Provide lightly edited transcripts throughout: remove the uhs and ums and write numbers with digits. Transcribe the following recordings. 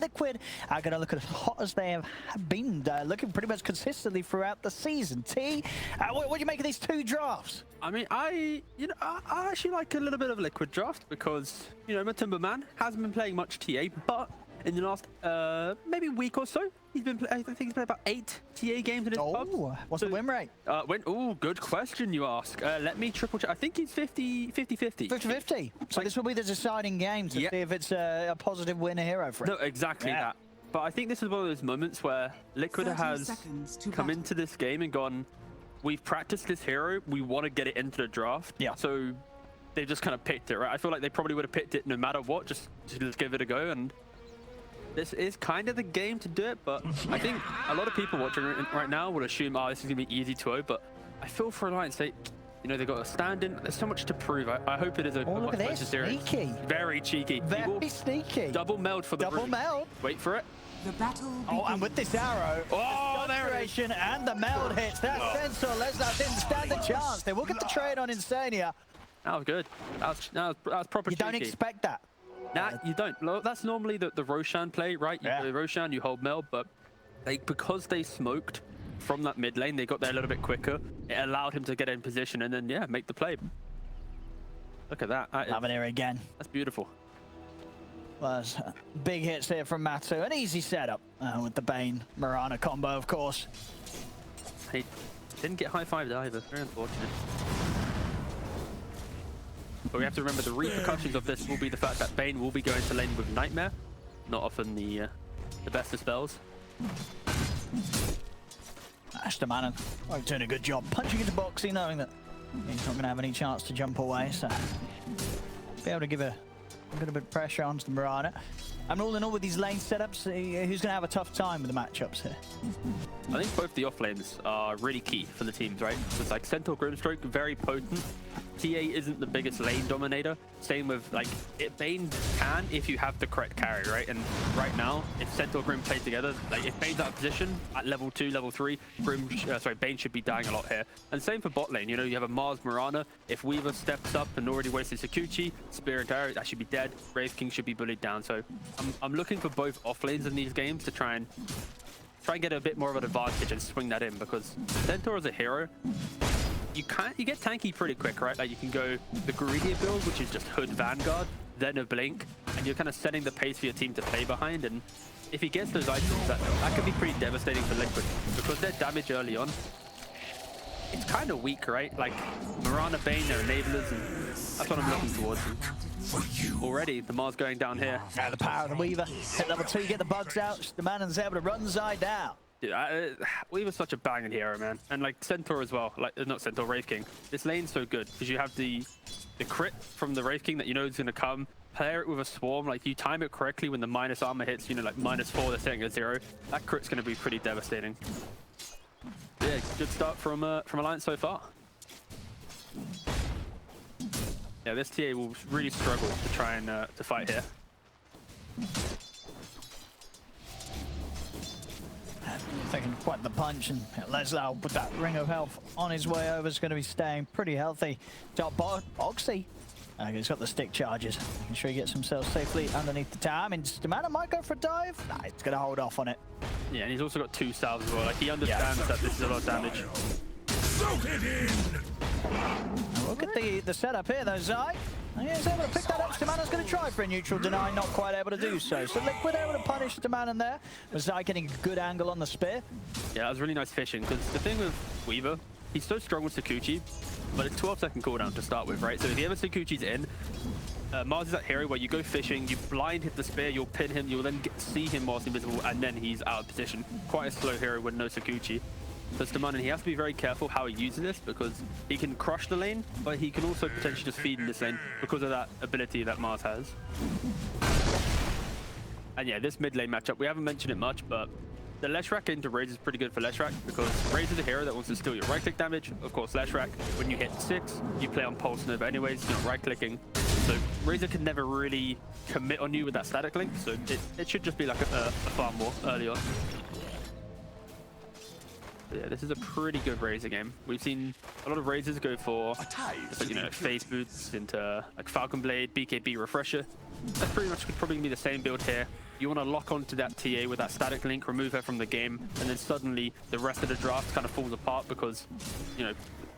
Liquid are going to look as hot as they have been, looking pretty much consistently throughout the season. T, what do you make of these two drafts? I mean, I actually like a little bit of Liquid draft because, you know, Matumba Man hasn't been playing much TA, but in the last maybe week or so, he's been I think he's played about 8 TA games in his pub. What's the win rate? Good question you ask. Let me triple check. I think he's 50-50. 50-50. So this will be the deciding game to see if it's a positive win hero for him. No, exactly that. But I think this is one of those moments where Liquid has come into this game and gone, we've practiced this hero, we want to get it into the draft. Yeah. So they just kind of picked it, right? I feel like they probably would have picked it no matter what, just give it a go. And this is kind of the game to do it, but I think a lot of people watching right now will assume, oh, this is going to be easy to O, but I feel for Alliance, you know, they've got a stand-in. There's so much to prove. I hope it is a look at this. Sneaky. Very cheeky. Very sneaky. Double meld for the Double meld. Wait for it. The battle and with this arrow, there it is. And the meld hits. That Sensor Lesnar didn't stand a chance. They will get the trade on Insania. That was good. That was proper cheeky. You don't expect that. Nah, you don't. That's normally the Roshan play, right? You play Roshan, you hold meld, but because they smoked from that mid lane, they got there a little bit quicker. It allowed him to get in position and then, make the play. Look at that. Offlaner again. That's beautiful. Well, big hits here from Matu. An easy setup with the Bane Mirana combo, of course. He didn't get high-fived either. Very unfortunate. But we have to remember the repercussions of this will be the fact that Bane will be going to lane with Nightmare. Not often the best of spells. Ashton doing a good job punching into boxing, knowing that he's not going to have any chance to jump away. So be able to give a bit of pressure onto the Mirana. And all in all, with these lane setups, who's going to have a tough time with the matchups here? I think both the off lanes are really key for the teams, right? So it's like Centaur Grimstroke, very potent. TA isn't the biggest lane dominator. Same with Bane can if you have the correct carry, right? And right now, if Centaur Grim play together, if Bane's out of position at level 2, level 3, Bane should be dying a lot here. And same for bot lane. You know, you have a Mars Mirana. If Weaver steps up and already wasted Sakuchi, Spear and Arrow, that should be dead. Wraith King should be bullied down. So I'm looking for both off lanes in these games to try and get a bit more of an advantage and swing that in, because Centaur as a hero, you get tanky pretty quick, right? Like you can go the greedier build, which is just Hood Vanguard, then a Blink, and you're kind of setting the pace for your team to play behind. And if he gets those items, that can be pretty devastating for Liquid, because their damage early on, it's kind of weak, right? Like Mirana, Bane, they're enablers, and that's what I'm looking towards. Already, the Mars going down here. The power of the Weaver. Hit level 2, get the bugs out. The man is able to run Zai down. Dude, Weaver's such a banging hero, man. And like Centaur as well. Like, not Centaur, Wraith King. This lane's so good because you have the crit from the Wraith King that you know is going to come. Pair it with a swarm. Like, you time it correctly when the minus armor hits, you know, like -4, they're setting at 0. That crit's going to be pretty devastating. Yeah, good start from Alliance so far. Yeah, this TA will really struggle to try and to fight here. Taking quite the punch, and Lesnar with that ring of health on his way over is going to be staying pretty healthy. Top Boxy. He's got the stick charges. Making sure he gets himself safely underneath the tower. I mean, Stamana might go for a dive. Nah, he's going to hold off on it. Yeah, and he's also got 2 styles as well. Like, he understands that this is a lot of damage. Soak it in! Look at the setup here, though, Zai. He's able to pick that up. Stamana's going to try for a neutral deny, not quite able to do so. So Liquid able to punish Stamana there. With Zai getting a good angle on the spear. Yeah, that was really nice fishing, because the thing with Weaver, he's so strong with Sakuchi, but it's 12-second cooldown to start with, right? So if he ever Sakuchi's in, Mars is that hero where you go fishing, you blind hit the spear, you'll pin him, you'll then see him whilst invisible, and then he's out of position. Quite a slow hero with no Sakuchi. So Stamana, he has to be very careful how he uses this, because he can crush the lane, but he can also potentially just feed in this lane because of that ability that Mars has. And yeah, this mid lane matchup, we haven't mentioned it much, but the Leshrac into Raze is pretty good for Leshrac, because Raze is a hero that wants to steal your right click damage. Of course, Leshrac, when you hit 6, you play on Pulse Nova anyways, you're not right clicking. So Razor can never really commit on you with that static link, so it should just be like a farm war early on. Yeah, this is a pretty good Razor game. We've seen a lot of Razors go for, you know, phase boots into like Falcon Blade, BKB Refresher. That's pretty much probably gonna be the same build here. You want to lock onto that TA with that static link, remove her from the game, and then suddenly the rest of the draft kind of falls apart because, you know,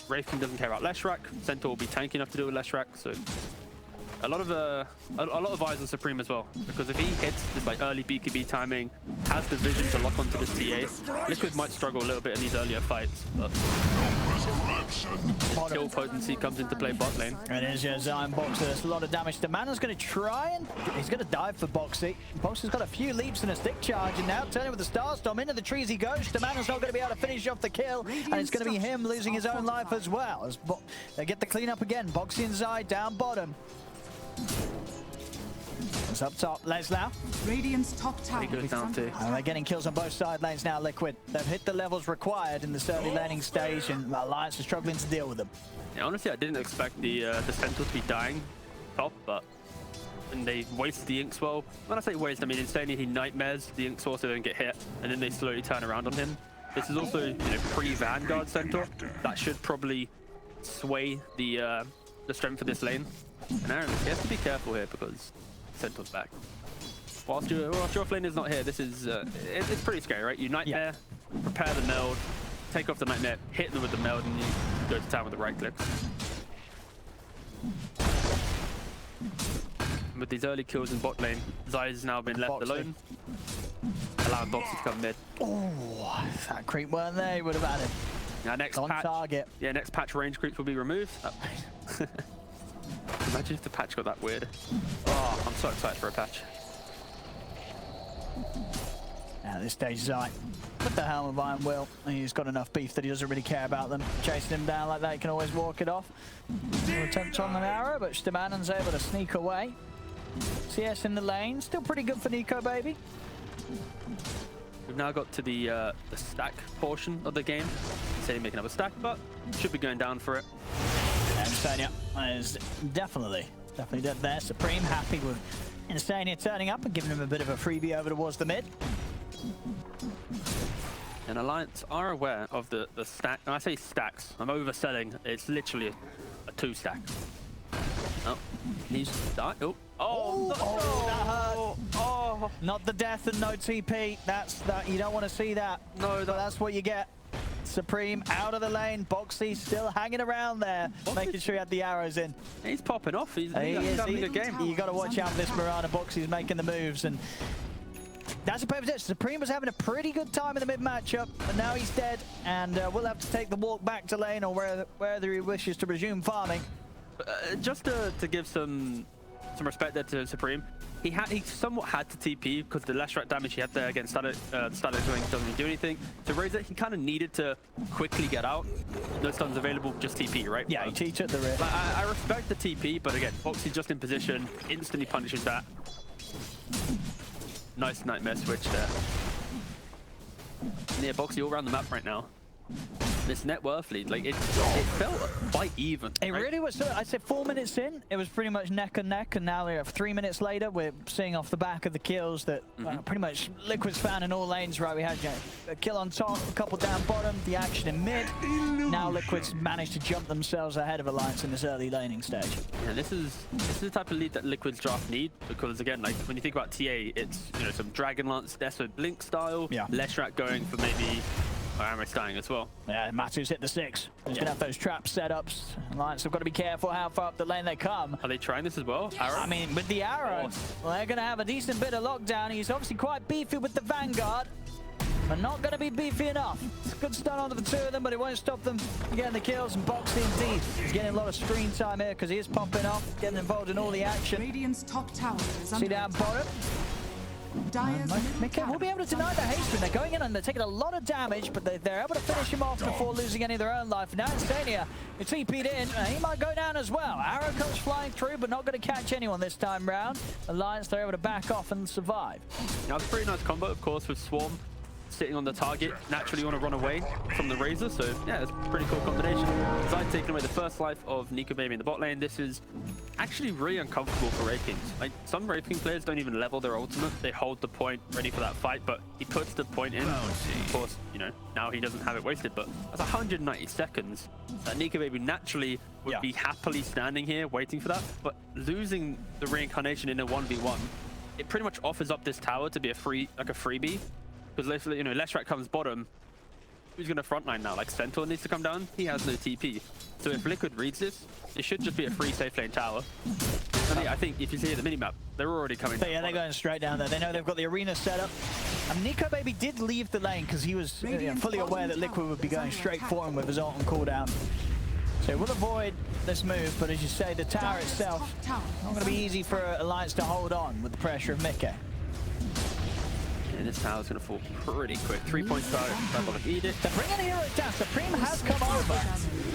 Wraith King doesn't care about Leshrac. Centaur will be tanky enough to deal with Leshrac, so a lot of eyes on Supreme as well, because if he hits this like early BKB timing, has the vision to lock onto this TA, Liquid might struggle a little bit in these earlier fights, but kill potency comes into play bot lane. It is, yeah, Zion Boxer. There's a lot of damage. Stamana's going to try and... He's going to dive for Boxy. Boxer's got a few leaps and a stick charge, and now turning with the Starstorm into the trees he goes. Stamana's not going to be able to finish off the kill, and it's going to be him losing his own life as well. As they get the cleanup again. Boxy and Zai down bottom. It's up top, Leslau. Radiant's top tower. He goes down too. They're getting kills on both side lanes now, Liquid. They've hit the levels required in this early laning stage, and Alliance is struggling to deal with them. Yeah, honestly, I didn't expect the Centaur to be dying top, but and they wasted the Ink Swell. When I say waste, I mean insanely he nightmares the Ink Swell so they don't get hit, and then they slowly turn around on him. This is also, you know, pre-Vanguard Centaur. That should probably sway the strength of this lane. And Aaron, he has to be careful here because Centaur's back. Whilst your offlane is not here, this is it's pretty scary, right? You nightmare, prepare the meld, take off the nightmare, hit them with the meld, and you go to town with the right clicks. With these early kills in bot lane, Zai has now been left alone, allowing Boxy to come mid. Oh, if that creep weren't there, he would have had it. Now next on patch, target. Yeah, next patch range creeps will be removed. Imagine if the patch got that weird. Oh, I'm so excited for a patch. At this stage, Zai with the Helm of Iron Will. He's got enough beef that he doesn't really care about them. Chasing him down like that, he can always walk it off. Attempt on an arrow, but Stamanon's able to sneak away. CS in the lane, still pretty good for Nico, baby. We've now got to the stack portion of the game. Say making up a stack, but should be going down for it. And Insania is definitely dead there. Supreme happy with Insania turning up and giving him a bit of a freebie over towards the mid. And Alliance are aware of the stack. And I say stacks, I'm overselling. It's literally a 2-stack. Oh, he's died. Oh, That hurt. Oh, Not the death and no TP. That's that. You don't want to see that. No, but that's what you get. Supreme out of the lane. Boxy still hanging around there, making sure he had the arrows in. he's popping off. He's He having a is. good game. You got to watch out for this Mirana. Boxy's making the moves, and that's a perfect touch. Supreme was having a pretty good time in the mid matchup, and now he's dead, and we'll have to take the walk back to lane or whether he wishes to resume farming. Just to give some respect there to Supreme, he somewhat had to TP because the Leshrac damage he had there against the static link doesn't really do anything. To raise it, he kind of needed to quickly get out. No stuns available, just TP, right? Yeah, he took the risk. I respect the TP, but again, Boxy just in position, instantly punishes that. Nice nightmare switch there. And yeah, Boxy all around the map right now. This net worth lead, like it felt quite even. It really was. I said 4 minutes in, it was pretty much neck and neck, and now we're 3 minutes later. We're seeing off the back of the kills that pretty much Liquid's found in all lanes. Right, we had a kill on top, a couple down bottom, the action in mid. Now Liquid's managed to jump themselves ahead of Alliance in this early laning stage. Yeah, this is the type of lead that Liquid's draft need, because again, like when you think about TA, it's some Dragonlance, Deso Blink style. Yeah. Leshrac going for maybe. Aramis dying as well. Yeah, Matu's hit the 6. He's going to have those trap setups. Alliance have got to be careful how far up the lane they come. Are they trying this as well? Arrow? I mean, with the arrow, well, they're going to have a decent bit of lockdown. He's obviously quite beefy with the Vanguard, but not going to be beefy enough. It's a good stun onto the 2 of them, but it won't stop them getting the kills. And Boxy indeed, he's getting a lot of screen time here because he is popping off, getting involved in all the action. Radiant's top tower is under See down attack. bottom. Mikel will be able to deny the haste, they're going in and they're taking a lot of damage, but they're able to finish him off before losing any of their own life. Now Insania, who TP'd in, he might go down as well. Arrow comes flying through, but not going to catch anyone this time round. Alliance, they're able to back off and survive. Now, it's a pretty nice combo, of course, with Swarm sitting on the target. Naturally, you want to run away from the Razor, so yeah, it's a pretty cool combination. Zai taking away the first life of Nico Baby in the bot lane. This is actually really uncomfortable for Wraith Kings. Like, some Wraith King players don't even level their ultimate. They hold the point ready for that fight, but he puts the point in. Of course, now he doesn't have it wasted, but that's 190 seconds that Nico Baby naturally would be happily standing here waiting for that, but losing the reincarnation in a 1v1 it pretty much offers up this tower to be a freebie. Because you know, Leshrac comes bottom. Who's going to frontline now? Like Centaur needs to come down. He has no TP. So if Liquid reads this, it should just be a free safe lane tower. I think if you see the minimap, they're already coming down. Yeah, they're going straight down there. They know they've got the arena set up. And Nico Baby did leave the lane because he was fully aware that Liquid would be going straight for him with his ult on cooldown. So we'll avoid this move, but as you say, the tower itself, not going to be easy for Alliance to hold on with the pressure of Mickey. And this tower's going to fall pretty quick. 3 points by Diabolic Edict. They're bringing the hero down. Supreme has come over.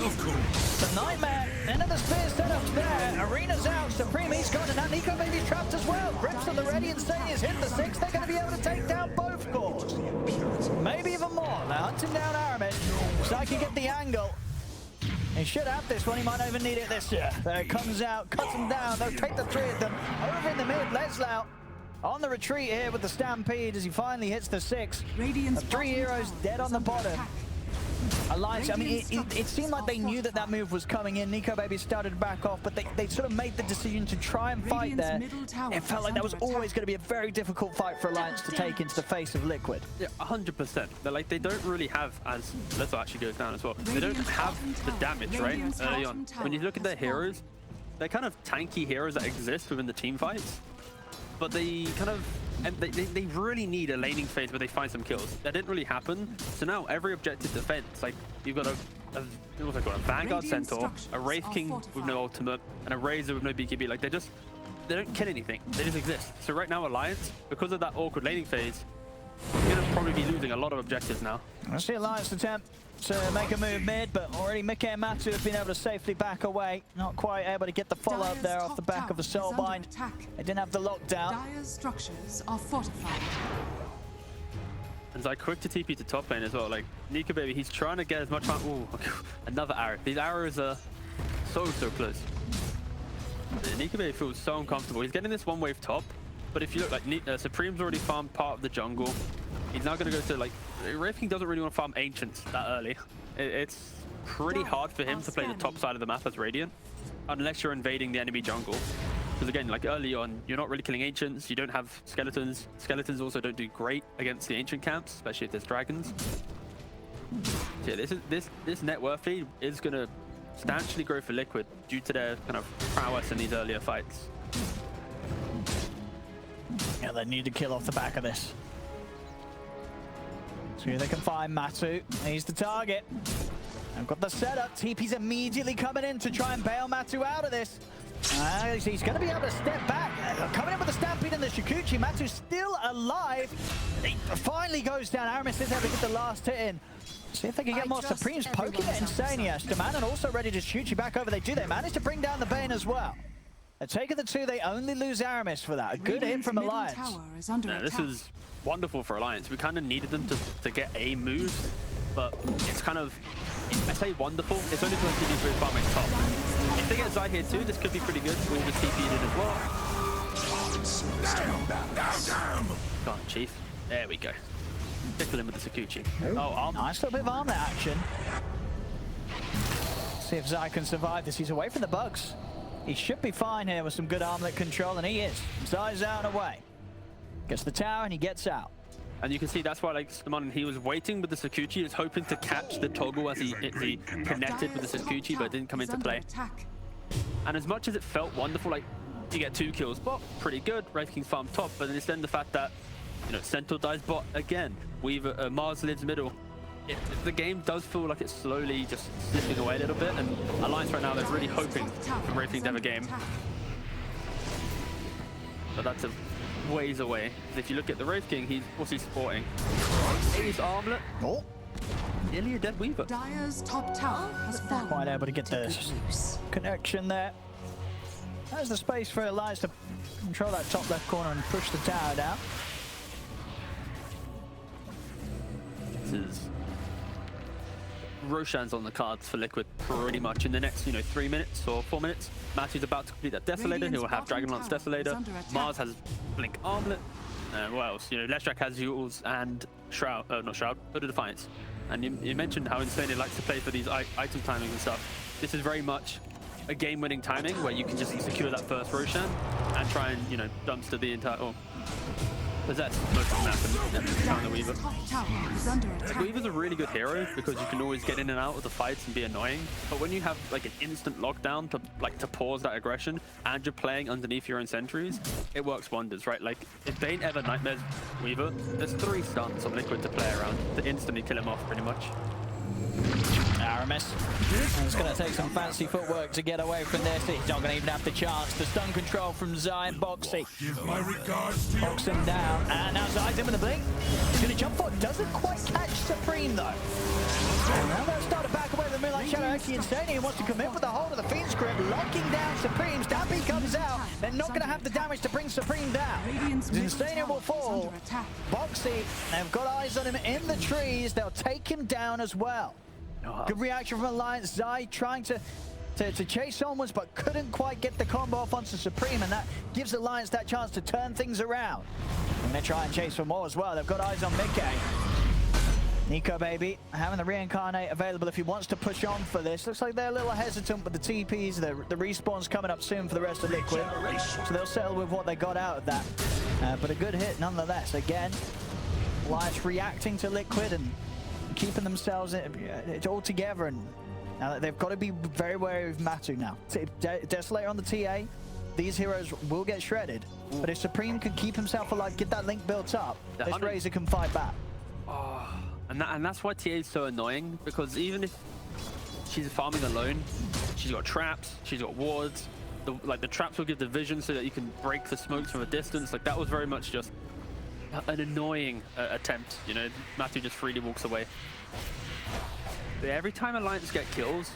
Of course. The Nightmare, end of the spear setup there. Arena's out. Supreme, he's gone, and now Nico Baby's trapped as well. Grips on the ready and steady has hit the 6. They're going to be able to take down both cores. Maybe even more. They're hunting down Aramis. Psyche get the angle. He should have this one. He might not even need it this year. There it comes out, cuts them down. They'll take the 3 of them. Over in the mid, Leslau on the retreat here with the Stampede as he finally hits the 6. Radiant's 3 heroes dead on the bottom. Alliance, I mean, it seemed like they knew that that move was coming in. Nico Baby started to back off, but they sort of made the decision to try and fight there. It felt like that was always going to be a very difficult fight for Alliance to take into the face of Liquid. Yeah, 100%. They're like, they don't really have, as Leslie actually goes down as well, they don't have the damage, right, early on. When you look at their heroes, they're kind of tanky heroes that exist within the team fights, but they kind of, and they really need a laning phase where they find some kills. That didn't really happen. So now every objective defense, like you've got a Vanguard Centaur, a Wraith King with no ultimate, and a Razor with no BKB. Like they don't kill anything. They just exist. So right now Alliance, because of that awkward laning phase, you're gonna probably be losing a lot of objectives now. I see Alliance attempt to make a move mid, but already Mickey and Matu have been able to safely back away. Not quite able to get the follow-up there off the back of the Soulbind. They didn't have the lockdown. Dire's structures are fortified. And it's like quick to TP to top lane as well. Like Nico Baby, he's trying to get as much time. Ooh, another arrow. These arrows are so close. Nico Baby feels so uncomfortable. He's getting this one wave top, but if you look, like Supreme's already farmed part of the jungle. He's now going to go to, like, Wraith King doesn't really want to farm Ancients that early. It's pretty hard for him to play the top side of the map as Radiant, unless you're invading the enemy jungle. Because again, like early on, you're not really killing Ancients, you don't have Skeletons. Skeletons also don't do great against the Ancient camps, especially if there's dragons. So yeah, this net worth lead is going to substantially grow for Liquid due to their kind of prowess in these earlier fights. Yeah, they need to kill off the back of this. See if they can find Matu. He's the target. I've got the setup. TP's immediately coming in to try and bail Matu out of this. He's going to be able to step back. Coming in with the Stampede and the Shikuchi. Matu's still alive. He finally goes down. Aramis is able to get the last hit in. See if they can get more Supremes poking at Insania. Stamanon also ready to shoot you back over. They do. They manage to bring down the Bane as well. They're taking the 2. They only lose Aramis for that. A good hit from Alliance. Yeah, this is wonderful for Alliance. We kind of needed them to get a move, but it's kind of, I say wonderful, it's only going to be for farming top. If they get Zai here too, this could be pretty good. We'll just TP it as well. Go on, Chief. There we go. Tickle him with the Sakuchi. Oh, arm. Nice little bit of armor action. See if Zai can survive this. He's away from the bugs. He should be fine here with some good armlet control, and he is. Zai's out and away. Gets the tower and he gets out. And you can see that's why, like, Stamanon, he was waiting with the Sakuchi. He was hoping to catch the toggle as he connected with the Sakuchi, but it didn't come into play. And as much as it felt wonderful, like, you get 2 kills bot, pretty good. Wraith King's farm top, but it's then the fact that, you know, Centaur dies bot again. Weaver, Mars lives middle. The game does feel like it's slowly just slipping away a little bit, and Alliance right now, they're really hoping for Wraith King to have a game. But that's a ways away. If you look at the Wraith King, what's he supporting? Ace armlet. Oh. Nearly a dead Weaver. Dire's top tower has fallen. Quite able to get the connection there. There's the space for Alliance to control that top left corner and push the tower down. This is Roshan's on the cards for Liquid pretty much in the next, 3 minutes or 4 minutes. Matu's about to complete that Desolator. He will have Dragonlance Desolator. Mars has Blink Armlet. What else? Leshrac has Yules and Shroud. Not Shroud, but a Defiance. And you mentioned how insane he likes to play for these item timings and stuff. This is very much a game-winning timing where you can just secure that first Roshan and try and, you know, dumpster the entire, or possess most of the map and count the Weaver. Top tower is under The attack. Weaver's a really good hero because you can always get in and out of the fights and be annoying. But when you have like an instant lockdown to pause that aggression and you're playing underneath your own sentries, it works wonders, right? Like if Bane ever nightmares Weaver, there's 3 stuns on Liquid to play around to instantly kill him off pretty much. Aramis. It's going to take some fancy footwork to get away from this. He's not going to even have the chance. The stun control from Zai and Boxy. Give my regards to Box him down. And now Zai's in with the blink. He's going to jump forward. Doesn't quite catch Supreme though. And now they'll start to back away with the Moonlight Shadow. Actually, Insane wants to commit with the hold of the Fiend's Grip, locking down Supreme. Stampede comes out. They're not going to have the damage to bring Supreme down. Insane will fall. Boxy, they've got eyes on him in the trees. They'll take him down as well. Good reaction from Alliance. Zai trying to chase onwards, but couldn't quite get the combo off onto Supreme, and that gives Alliance that chance to turn things around. I'm going to try and chase for more as well. They've got eyes on Mickey. Nico Baby having the reincarnate available if he wants to push on for this. Looks like they're a little hesitant with the TPs. The respawn's coming up soon for the rest of Liquid, so they'll settle with what they got out of that. But a good hit nonetheless. Again, Alliance reacting to Liquid and keeping themselves all together, and now they've got to be very wary of Matu now. Desolator on the TA, these heroes will get shredded. But if Supreme can keep himself alive, get that link built up, this Razor can fight back. Oh, and that's why TA is so annoying, because even if she's farming alone, she's got traps, she's got wards. The traps will give the vision so that you can break the smokes from a distance. Like that was very much just an annoying attempt, you know. Matu just freely walks away. But every time Alliance get kills,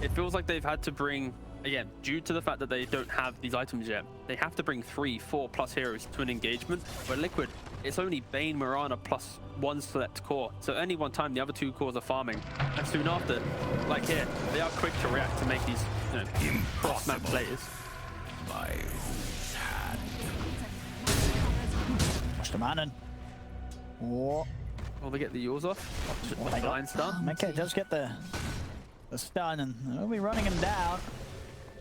it feels like they've had to bring, again, due to the fact that they don't have these items yet, they have to bring 3, 4+ heroes to an engagement. Where Liquid, it's only Bane, Mirana plus 1 select core. So any one time the other 2 cores are farming, and soon after, like here, they are quick to react to make these, you know, cross-map plays. my hand. Mr. Manon. Oh. Will they get the yours off? What they got? Stun? Mickey does get the stun, and they'll be running him down.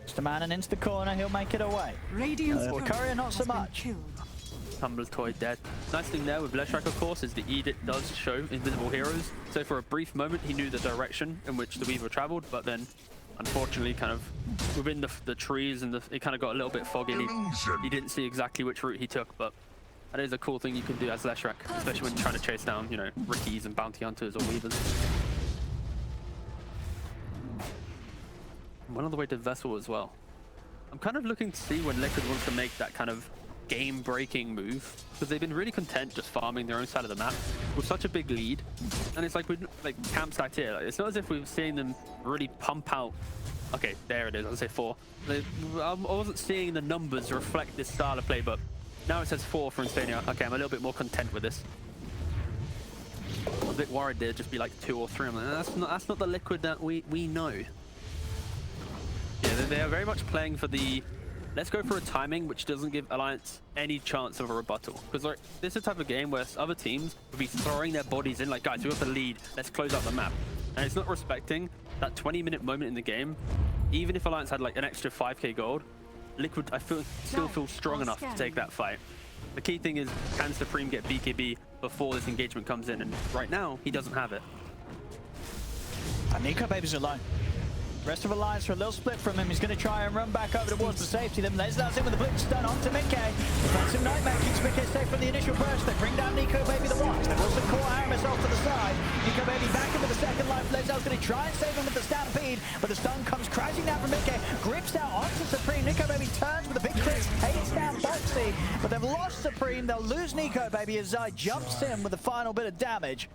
Mr. Manon into the corner, he'll make it away. Courier not so much. Tumblr toy dead. Nice thing there with Leshrac, of course, is the Edict does show invisible heroes. So for a brief moment, he knew the direction in which the Weaver traveled, but then, unfortunately, kind of within the trees, and it kind of got a little bit foggy. He didn't see exactly which route he took, but that is a cool thing you can do as Leshrac, especially when you're trying to chase down, you know, Rickies and Bounty Hunters or Weavers. One on the way to Vessel as well. I'm kind of looking to see when Liquid wants to make that kind of game-breaking move, because they've been really content just farming their own side of the map with such a big lead. And it's like, we're like camp stacked here. Like, it's not as if we've seen them really pump out. Okay, there it is. I'll say 4. I wasn't seeing the numbers reflect this style of play, but now it says 4 for Insania. Okay, I'm a little bit more content with this. I was a bit worried there'd just be like 2 or 3. I'm like, that's not the Liquid that we know. Yeah, they are very much playing for the let's go for a timing which doesn't give Alliance any chance of a rebuttal. Because like, this is the type of game where other teams would be throwing their bodies in, like, guys, we got the lead, let's close out the map. And it's not respecting that 20-minute moment in the game. Even if Alliance had like an extra 5k gold, Liquid, I still feel strong enough to take that fight. The key thing is, can Supreme get BKB before this engagement comes in? And right now, he doesn't have it. And Nico Baby's alone. Rest of Alliance are a little split from him. He's going to try and run back over towards the safety. Then Leslaugh's in with the blitz stun onto Mickey. Defensive Nightmare keeps Mickey safe from the initial burst. They bring down Nico Baby the watch. They've also caught Aramis off to the side. Nico Baby back in with the second life. Leslaugh's going to try and save him with the stampede, but the stun comes crashing down from Mickey. Grips out onto Supreme. Nico Baby turns with a big crit. Takes down Boxy, but they've lost Supreme. They'll lose Nico Baby as Zai jumps in with the final bit of damage.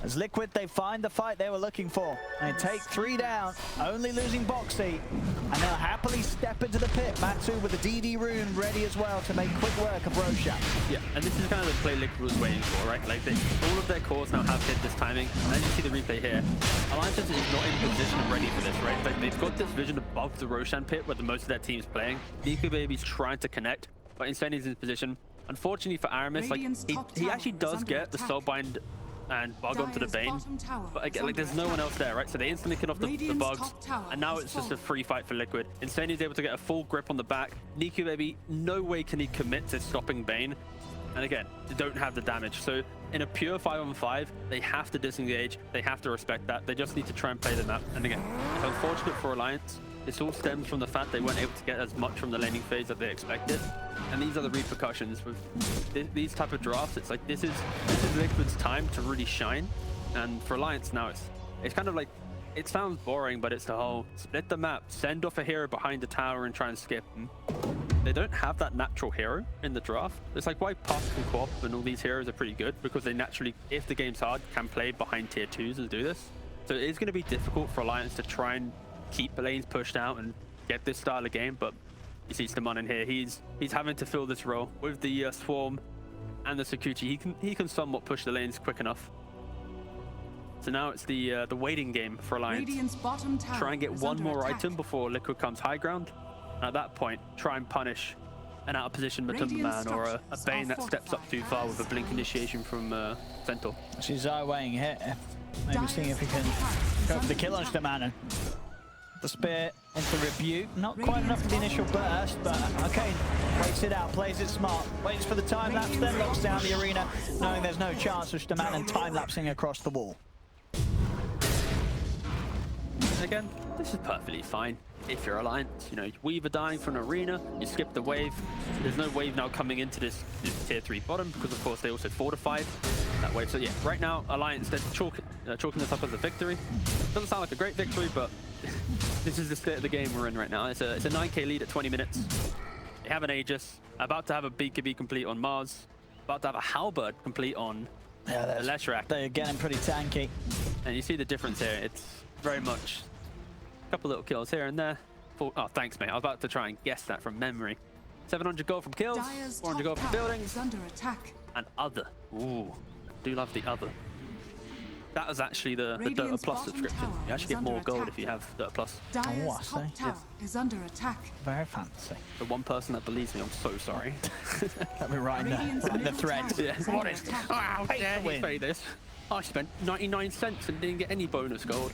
As Liquid, they find the fight they were looking for. They take 3 down, only losing Boxy, and they'll happily step into the pit. Matu with the DD rune ready as well to make quick work of Roshan. Yeah, and this is kind of the play Liquid was waiting for, right? Like, all of their cores now have hit this timing, and then you see the replay here. Alliance is not in position and ready for this, right? Like, they've got this vision above the Roshan pit where the most of their team's playing. Nico Baby's trying to connect, but Insanity's in position. Unfortunately for Aramis, like, he actually does get the Soulbind and bug onto the Dire's Bane. bottom tower But is again, like under there's no one else there, right? So they instantly kill off the Radiant's bugs, top tower and now has it's just a fallen. free fight for Liquid. Insanity's able to get a full grip on the back. Niku, baby, no way can he commit to stopping Bane. And again, they don't have the damage. So in a pure 5-on-5, they have to disengage. They have to respect that. They just need to try and play the map. And again, it's unfortunate for Alliance. This all stems from the fact they weren't able to get as much from the laning phase that they expected. And these are the repercussions with these type of drafts. It's like this is Liquid's time to really shine. And for Alliance now, it's kind of like, it sounds boring, but it's the whole split the map, send off a hero behind the tower and try and skip them. They don't have that natural hero in the draft. It's like why Puck and Quap and all these heroes are pretty good, because they naturally, if the game's hard, can play behind tier 2s and do this. So it is going to be difficult for Alliance to try and keep the lanes pushed out and get this style of game. But you see Stamon in here, he's having to fill this role with the Swarm and the Sakuchi. He can somewhat push the lanes quick enough. So now it's the waiting game for Alliance. Radiant's bottom tower Try and get is one under more attack. item before Liquid comes high ground. And at that point, try and punish an out of position Matumba man or a Bane that steps up too far with a blink initiation from Centaur. She's weighing here. Maybe seeing if he can go for the kill on Stamanen. The spear into Rebuke. Not quite enough for the initial burst, but okay. Waits it out, plays it smart. Waits for the time lapse, then locks down the arena, knowing there's no chance of Stamanen time lapsing across the wall. Again, this is perfectly fine. If you're Alliance, you know, Weaver dying from an arena, you skip the wave. There's no wave now coming into this tier 3 bottom, because of course they also fortified that wave. So yeah, right now, Alliance, they're chalking this up as a victory. Doesn't sound like a great victory, but this is the state of the game we're in right now. It's a 9k lead at 20 minutes. They have an Aegis, about to have a BKB complete on Mars, about to have a Halberd complete on Leshrac. They're getting pretty tanky. And you see the difference here. It's very much a couple little kills here and there. Oh, thanks, mate. I was about to try and guess that from memory. 700 gold from kills, Dire's 400 gold top from tower buildings, is under attack. and other. Ooh, I do love the other. That was actually the Dota Radiant's Plus bottom subscription. tower You actually is get more under gold attack. if you have Dota Plus. Dire's I top see. tower is under attack. Very fancy. The one person that believes me, I'm so sorry. That'll be right in Radiant's the middle thread. tower Yeah. is What under is? attack. How Pay dare to he win. say this? I spent 99 cents and didn't get any bonus gold.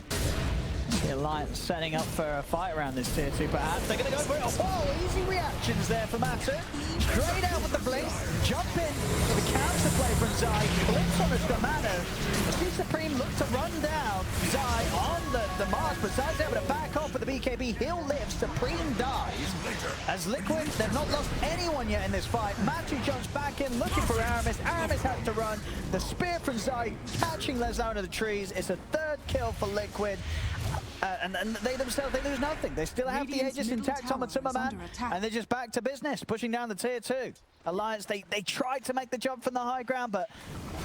The Alliance setting up for a fight around this tier 2, perhaps. They're going to go for it. Oh, easy reactions there for Matu. Straight out with the blink. Jump in for the counterplay from Zai. Blitz on the Stamanen. The Supreme look to run down Zai on the Mars, but Zai's able to back off with the BKB. He'll live. Supreme dies. As Liquid, they've not lost anyone yet in this fight. Matu jumps back in, looking for Aramis. Aramis has to run. The spear from Zai catching Lesnar into the trees. It's a third kill for Liquid. And they themselves, they lose nothing. They still have Radiant's the Aegis middle intact on tower Matumba is man, under attack. and they're just back to business, pushing down the tier 2. Alliance, they tried to make the jump from the high ground, but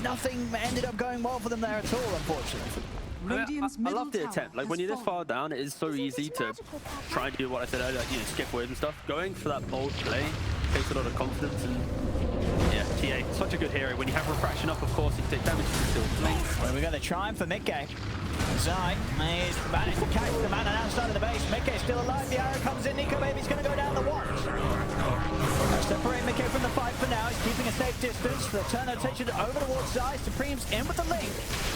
nothing ended up going well for them there at all, unfortunately. Radiant's I middle love the tower attempt. Like has when you're this fallen. far down, it is so easy to try and do what I said earlier, like, you know, skip waves and stuff. Going for that bold play takes a lot of confidence, and yeah, TA, such a good hero. When you have refraction up, of course, you take damage, you still blink. Well, we got a triumph for Mickey. Zai is managed to catch the man outside of the base. Mickey's still alive. The arrow comes in. Nico Baby's going to go down the watch. Separate Mickey from the fight for now. He's keeping a safe distance. They'll turn attention over towards Zai. Supreme's in with the link.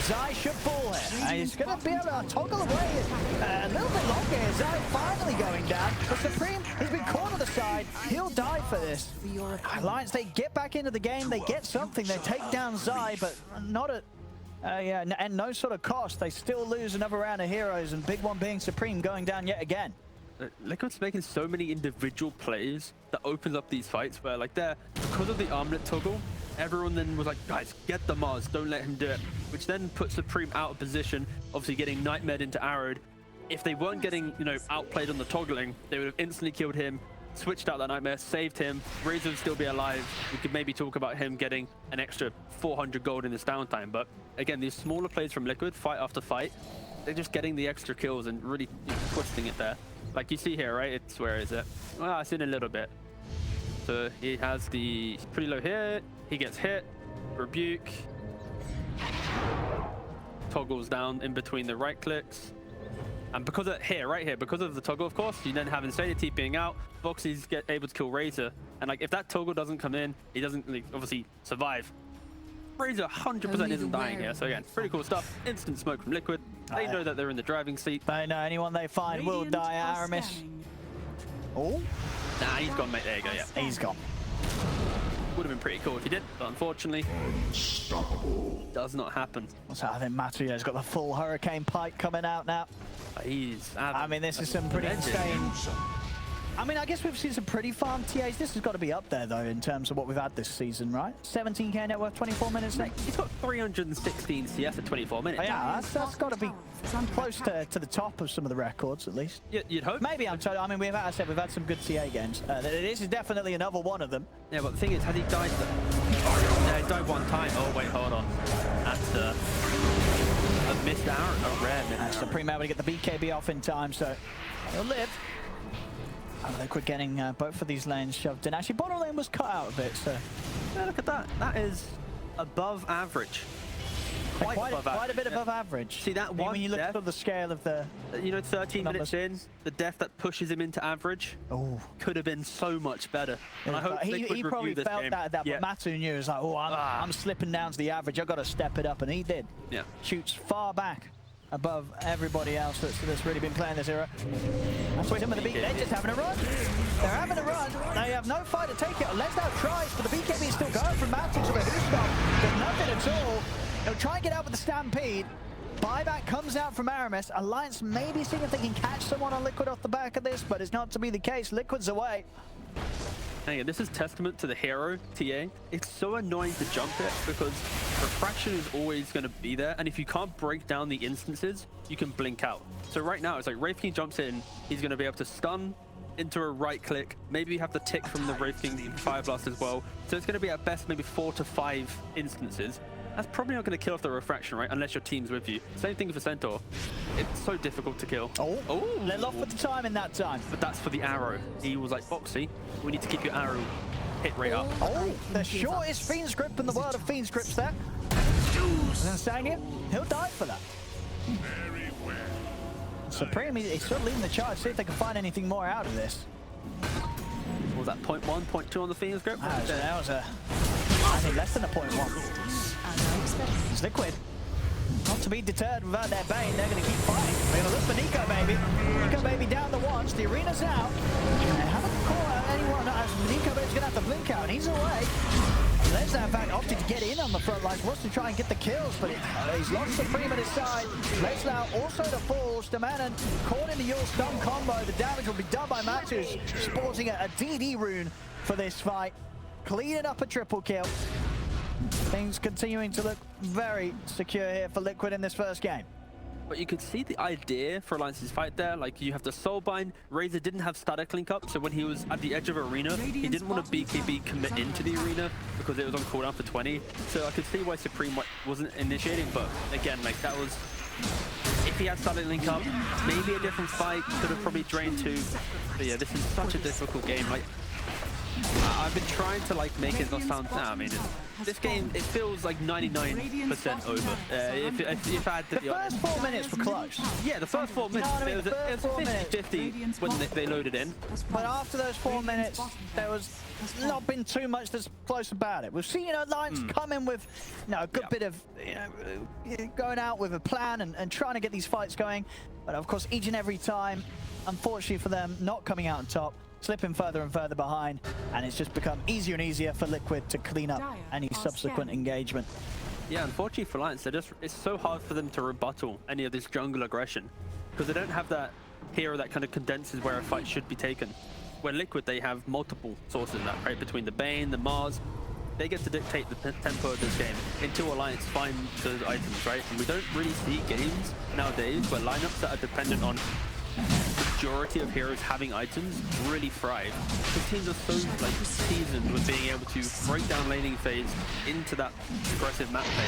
Zai should fall here. And he's going to be able to toggle away a little bit longer here. Zai finally going down. But Supreme, he's been caught on the side. He'll die for this. Alliance, they get back into the game. They get something. They take down Zai, but not at... and no sort of cost. They still lose another round of heroes, and big one being Supreme going down yet again. Liquid's making so many individual plays that opens up these fights where, like, because of the armlet toggle, everyone then was like, guys, get the Mars, don't let him do it. Which then puts Supreme out of position, obviously getting Nightmared into arrowed. If they weren't getting, you know, outplayed on the toggling, they would have instantly killed him, switched out that Nightmare, saved him. Razor would still be alive. We could maybe talk about him getting an extra 400 gold in this downtime. But again, these smaller plays from Liquid, fight after fight, they're just getting the extra kills and really, you know, twisting it there. Like you see here, right? It's, where is it? Well, it's in a little bit. So he has the pretty low hit. He gets hit. Rebuke. Toggles down in between the right clicks. And because of here, right here, because of the toggle, of course, you then have Insanity being out. Boxy's able to kill Razor. And like, if that toggle doesn't come in, he doesn't, like, obviously survive. Razor 100% isn't dying here. So again, pretty cool stuff. Instant smoke from Liquid. They know that they're in the driving seat. They know anyone they find will Radiant die. are Aramis. scanning. Oh, Nah, he's gone, mate. There you go, yeah. he's gone. Would have been pretty cool if he did, but unfortunately, does not happen. So I think Matuya's got the full Hurricane Pike coming out now. He's I mean, this is some pretty insane. I mean, I guess we've seen some pretty farm TAs. This has got to be up there, though, in terms of what we've had this season, right? 17k net worth, 24 minutes. He's got 316 CS at 24 minutes. Oh, yeah, that's got to be It's under close attack. to the top of some of the records, at least. You'd hope. Maybe I'm totally. I mean, as I said, we've had some good TA games. This is definitely another one of them. Yeah, but the thing is, has he died? Yeah, he died one time. Oh, wait, hold on. That's a missed arrow, a rare missed arrow. Supreme able to get the BKB off in time, so he'll live. Oh, Liquid getting both of these lanes shoved in. Actually, bottom lane was cut out a bit, so Yeah, look at that. That is above average. Quite above quite a average. bit above average. See that I mean, one when you look death? at the scale of the... You know, 13 Numbers. minutes in, the death that pushes him into average Oh. could have been so much better. And I hope he Liquid probably review this felt game. that Yeah. but Matu knew. It was like, oh, I'm slipping down to the average. I've got to step it up, and he did. Yeah. Shoots far back above everybody else that's really been playing this era. That's what him with the beat. They're just having a run. They're having a run. They have no fight to take it. Lesnar tries, but the BKB is still going from Matu to the Hoostop. There's nothing at all. They'll try and get out with the Stampede. Buyback comes out from Aramis. Alliance maybe seeing if they can catch someone on Liquid off the back of this, but it's not to be the case. Liquid's away. And again, this is testament to the hero, TA. It's so annoying to jump it because refraction is always going to be there. And if you can't break down the instances, you can blink out. So right now, it's like Wraith King jumps in, he's going to be able to stun into a right click. Maybe you have the tick from the Wraith King Fire Blast as well. So it's going to be at best maybe 4 to 5 instances. That's probably not going to kill off the refraction, right? Unless your team's with you. Same thing for Centaur. It's so difficult to kill. Oh, let off with the time in that time. But that's for the arrow. He was like, Boxy, we need to keep your arrow hit rate up. Oh, the shortest Fiend's Grip in the world of Fiend's Grips there. And then Sangya, he'll die for that. Supreme, he's still leading the charge. See if they can find anything more out of this. What was that, 0.1, 0.2 on the Fiend's Grip? That was I think less than a 0.1. It's Liquid. Not to be deterred without their Bane, they're going to keep fighting. They're going to look for Nico Baby. Nico Baby down the ones, the arena's out. They haven't caught out anyone as Nico Baby's going to have to blink out, and he's away. Lesnar, in fact, opted to get in on the front lines, wants to try and get the kills, but he's lost Supreme at his side. Lesnar also the falls. Demanan caught in the Yule Stun combo. The damage will be done by Matus, sporting a DD rune for this fight. Cleaning up a triple kill. Things continuing to look very secure here for Liquid in this first game. But you could see the idea for Alliance's fight there. Like, you have the Soulbind. Razor didn't have static link up, so when he was at the edge of arena, he didn't want to BKB commit into the arena because it was on cooldown for 20. So I could see why Supreme wasn't initiating, but again, like, that was... If he had static link up, maybe a different fight, could have probably drained too. But yeah, this is such a difficult game. Like, I've been trying to like make it not sound. Nah, I mean, this game it feels like 99% over. If I had to The be honest. first 4 minutes were close. Yeah, the first 4 minutes, know what I mean? it was The first 4 minutes. 50-50 when they loaded in. But after those 4 minutes, there was not been too much that's close about it. We've seen Alliance come in with a good bit of going out with a plan and trying to get these fights going. But of course, each and every time, unfortunately for them, not coming out on top, slipping further and further behind, and it's just become easier and easier for Liquid to clean up any subsequent engagement. Yeah, unfortunately for Alliance, it's so hard for them to rebuttal any of this jungle aggression because they don't have that hero that kind of condenses where a fight should be taken. Where Liquid, they have multiple sources of that, right? Between the Bane, the Mars, they get to dictate the tempo of this game until Alliance find those items, right? And we don't really see games nowadays where lineups that are dependent on majority of heroes having items really thrive. Because teams are so like seasoned with being able to break down laning phase into that aggressive map play.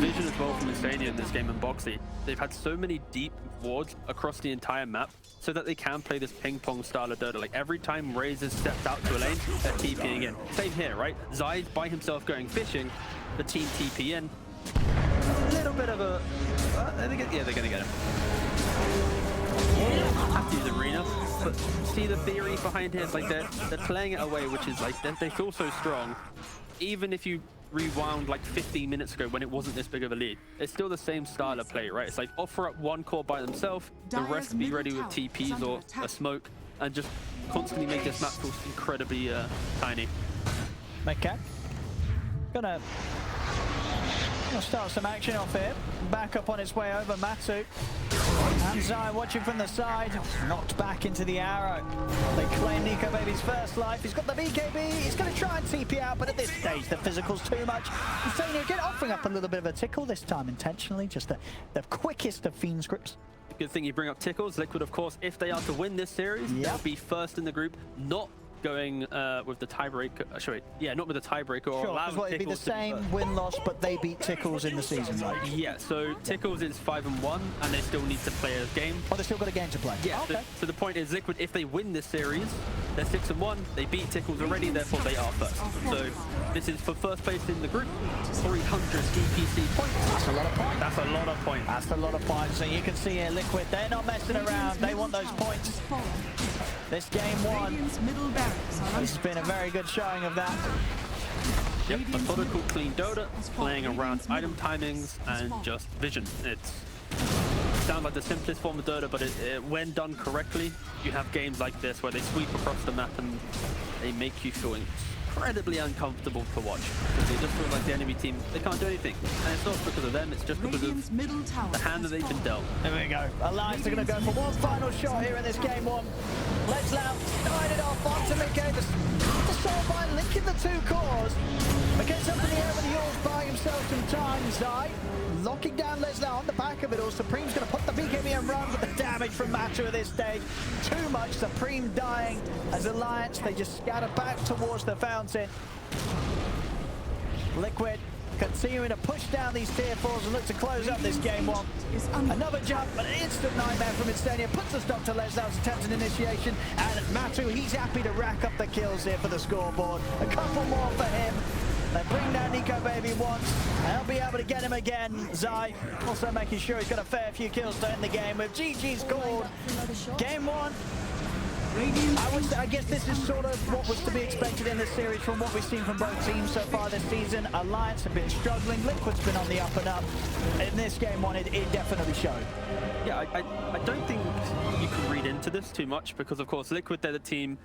The vision as well from Insania in this game and Boxy, they've had so many deep wards across the entire map so that they can play this ping pong style of Dota. Like every time Razor steps out to a lane, they're TPing in. Same here, right? Zai's by himself going fishing, the team TP in. A little bit of a... they're gonna get him. Have to use arena, but see the theory behind here is like they're playing it away, which is like they feel so strong. Even if you rewound like 15 minutes ago when it wasn't this big of a lead. It's still the same style of play, right? It's like offer up one core by themselves, the rest be ready with TPs or a smoke, and just constantly make this map feel incredibly tiny. Okay. Gonna start some action off here. Back up on its way over, Matu. And Zai watching from the side. Knocked back into the arrow. They claim Nico Baby's first life. He's got the BKB. He's going to try and TP out, but at this stage, the physical's too much. Insania again offering up a little bit of a tickle, this time intentionally. Just the quickest of Fiend scripts. Good thing you bring up tickles. Liquid, of course, if they are to win this series, they'll be first in the group, not going with the tiebreaker. Not with the tiebreaker. Or Sure, because it'd be the same win-loss, but they beat Tickles in the season, right? Yeah, so Tickles is 5-1, and they still need to play a game. Oh, they've still got a game to play. Yeah, okay. So the point is, Liquid, if they win this series, they're 6-1, they beat Tickles already, therefore they are first. So this is for first place in the group, 300 DPC points. That's a lot of points. That's a lot of points. That's a lot of points. So you can see here, Liquid, they're not messing around. They want those points. This game one. It's been a very good showing of that. Yep, methodical, clean Dota, playing around item timings and just vision. It sounds like the simplest form of Dota, but when done correctly, you have games like this where they sweep across the map and they make you feel incredibly uncomfortable to watch. Because they just feel like the enemy team, they can't do anything. And it's not because of them, it's just because of the hand that they've been dealt. There we go. Alliance are going to go for one final shot here in this game one. Leslau tied it off onto Mikae. The Soulbind linking the two cores. Mikae's up in the air with the Yours, buying himself some time. Zai locking down Leslau on the back of it all. Supreme's going to put the BKB and run, but the damage from Matu at this stage, too much. Supreme dying as Alliance, they just scatter back towards the fountain. Liquid continuing to push down these tier 4s and look to close up this game one. Another jump, but an instant nightmare from Insania puts a stop to Leslau's attempted initiation, and Matu, he's happy to rack up the kills here for the scoreboard. A couple more for him. They bring down Nico Baby once, and they'll be able to get him again. Zai also making sure he's got a fair few kills to end the game with GG's called. Game one. I guess this is sort of what was to be expected in this series from what we've seen from both teams so far this season. Alliance have been struggling, Liquid's been on the up and up. In this game one, it definitely showed. Yeah, I don't think you can read into this too much because, of course, Liquid, they're the team